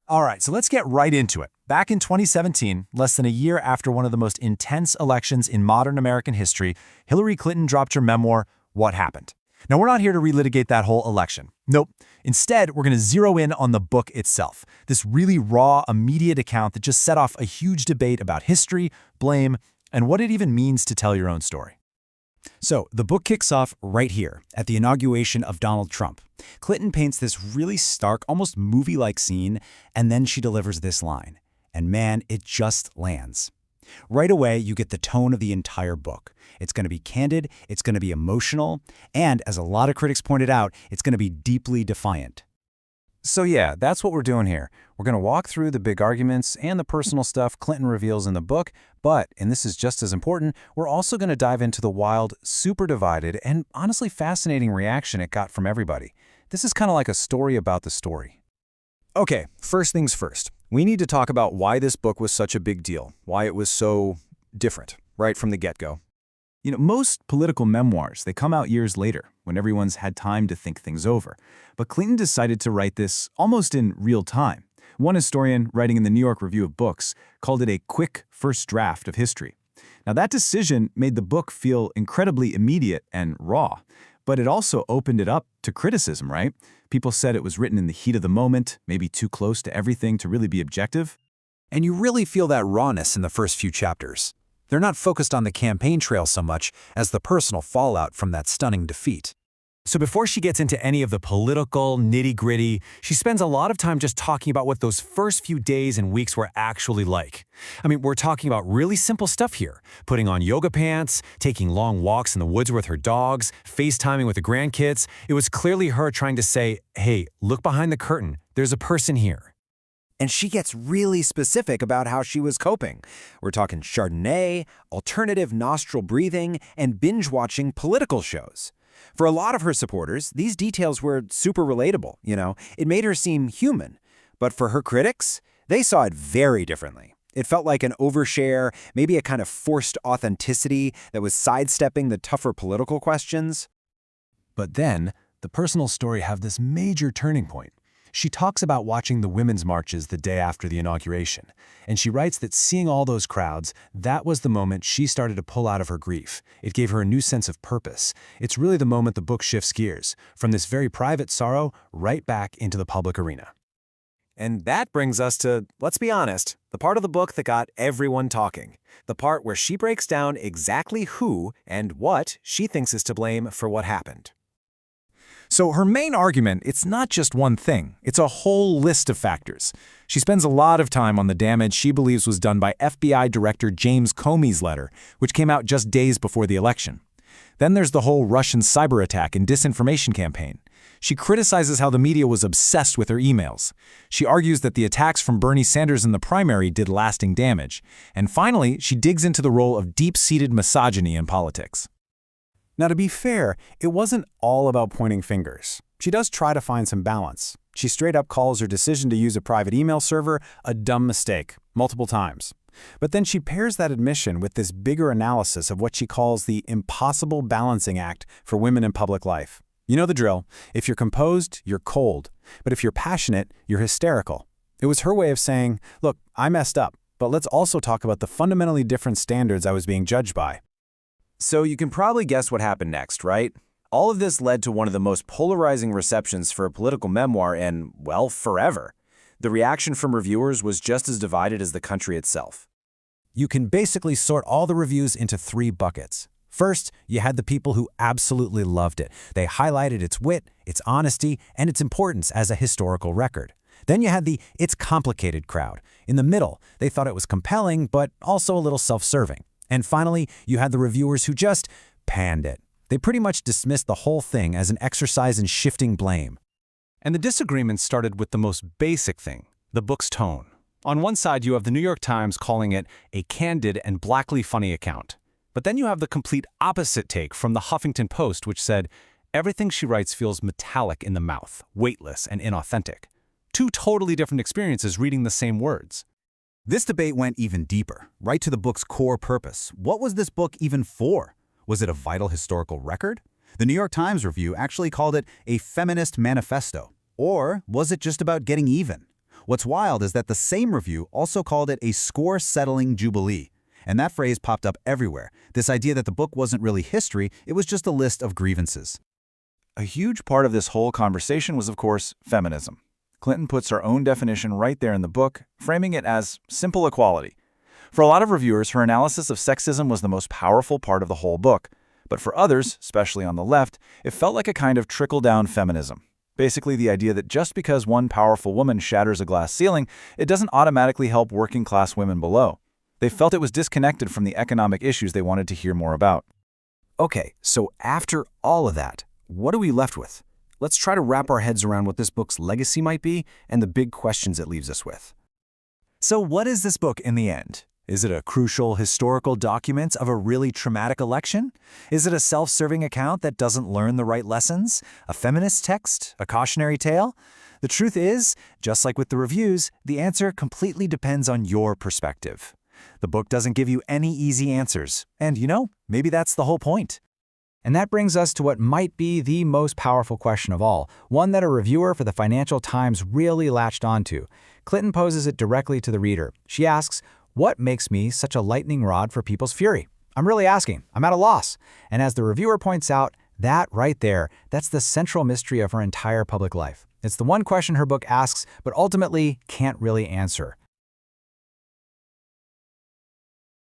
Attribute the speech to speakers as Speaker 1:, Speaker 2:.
Speaker 1: All right, so let's get right into it. Back in 2017, less than a year after one of the most intense elections in modern American history, Hillary Clinton dropped her memoir, What Happened? Now, we're not here to relitigate that whole election. Nope. Instead, we're going to zero in on the book itself, this really raw, immediate account that just set off a huge debate about history, blame, and what it even means to tell your own story.
Speaker 2: So, the book kicks off right here, at the inauguration of Donald Trump. Clinton paints this really stark, almost movie-like scene, and then she delivers this line. And man, it just lands. Right away, you get the tone of the entire book. It's going to be candid, it's going to be emotional, and, as a lot of critics pointed out, it's going to be deeply defiant.
Speaker 3: So yeah, that's what we're doing here. We're going to walk through the big arguments and the personal stuff Clinton reveals in the book, but, and this is just as important, we're also going to dive into the wild, super divided, and honestly fascinating reaction it got from everybody. This is kind of like a story about the story.
Speaker 4: Okay, first things first. We need to talk about why this book was such a big deal, why it was so different, right from the get-go.
Speaker 1: Most political memoirs, they come out years later, when everyone's had time to think things over. But Clinton decided to write this almost in real time. One historian, writing in the New York Review of Books, called it a quick first draft of history. Now, that decision made the book feel incredibly immediate and raw. But it also opened it up to criticism, right? People said it was written in the heat of the moment, maybe too close to everything to really be objective.
Speaker 4: And you really feel that rawness in the first few chapters. They're not focused on the campaign trail so much as the personal fallout from that stunning defeat.
Speaker 1: So before she gets into any of the political nitty-gritty, she spends a lot of time just talking about what those first few days and weeks were actually like. I mean, we're talking about really simple stuff here. Putting on yoga pants, taking long walks in the woods with her dogs, FaceTiming with the grandkids. It was clearly her trying to say, hey, look behind the curtain. There's a person here.
Speaker 4: And she gets really specific about how she was coping. We're talking Chardonnay, alternative nostril breathing, and binge-watching political shows. For a lot of her supporters, these details were super relatable, It made her seem human. But for her critics, they saw it very differently. It felt like an overshare, maybe a kind of forced authenticity that was sidestepping the tougher political questions.
Speaker 1: But then, the personal story have this major turning point. She talks about watching the women's marches the day after the inauguration, and she writes that seeing all those crowds, that was the moment she started to pull out of her grief. It gave her a new sense of purpose. It's really the moment the book shifts gears, from this very private sorrow right back into the public arena.
Speaker 3: And that brings us to, let's be honest, the part of the book that got everyone talking. The part where she breaks down exactly who and what she thinks is to blame for what happened.
Speaker 1: So her main argument, it's not just one thing. It's a whole list of factors. She spends a lot of time on the damage she believes was done by FBI Director James Comey's letter, which came out just days before the election. Then there's the whole Russian cyber attack and disinformation campaign. She criticizes how the media was obsessed with her emails. She argues that the attacks from Bernie Sanders in the primary did lasting damage. And finally, she digs into the role of deep-seated misogyny in politics.
Speaker 2: Now, to be fair, it wasn't all about pointing fingers. She does try to find some balance. She straight up calls her decision to use a private email server a dumb mistake, multiple times. But then she pairs that admission with this bigger analysis of what she calls the impossible balancing act for women in public life. You know the drill. If you're composed, you're cold. But if you're passionate, you're hysterical. It was her way of saying, look, I messed up, but let's also talk about the fundamentally different standards I was being judged by.
Speaker 3: So you can probably guess what happened next, right? All of this led to one of the most polarizing receptions for a political memoir in, well, forever. The reaction from reviewers was just as divided as the country itself.
Speaker 2: You can basically sort all the reviews into three buckets. First, you had the people who absolutely loved it. They highlighted its wit, its honesty, and its importance as a historical record. Then you had the "it's complicated" crowd. In the middle, they thought it was compelling, but also a little self-serving. And finally, you had the reviewers who just panned it. They pretty much dismissed the whole thing as an exercise in shifting blame.
Speaker 1: And the disagreement started with the most basic thing, the book's tone. On one side, you have the New York Times calling it a candid and blackly funny account. But then you have the complete opposite take from the Huffington Post, which said, everything she writes feels metallic in the mouth, weightless and inauthentic. Two totally different experiences reading the same words.
Speaker 5: This debate went even deeper, right to the book's core purpose. What was this book even for? Was it a vital historical record? The New York Times review actually called it a feminist manifesto. Or was it just about getting even? What's wild is that the same review also called it a score-settling jubilee. And that phrase popped up everywhere, this idea that the book wasn't really history, it was just a list of grievances.
Speaker 1: A huge part of this whole conversation was, of course, feminism. Clinton puts her own definition right there in the book, framing it as simple equality. For a lot of reviewers, her analysis of sexism was the most powerful part of the whole book. But for others, especially on the left, it felt like a kind of trickle-down feminism. Basically the idea that just because one powerful woman shatters a glass ceiling, it doesn't automatically help working-class women below. They felt it was disconnected from the economic issues they wanted to hear more about.
Speaker 2: Okay, so after all of that, what are we left with? Let's try to wrap our heads around what this book's legacy might be and the big questions it leaves us with.
Speaker 1: So what is this book in the end? Is it a crucial historical document of a really traumatic election? Is it a self-serving account that doesn't learn the right lessons? A feminist text? A cautionary tale? The truth is, just like with the reviews, the answer completely depends on your perspective. The book doesn't give you any easy answers, and maybe that's the whole point.
Speaker 3: And that brings us to what might be the most powerful question of all, one that a reviewer for the Financial Times really latched onto. Clinton poses it directly to the reader. She asks, "What makes me such a lightning rod for people's fury?" I'm really asking. I'm at a loss. And as the reviewer points out, that right there, that's the central mystery of her entire public life. It's the one question her book asks, but ultimately can't really answer.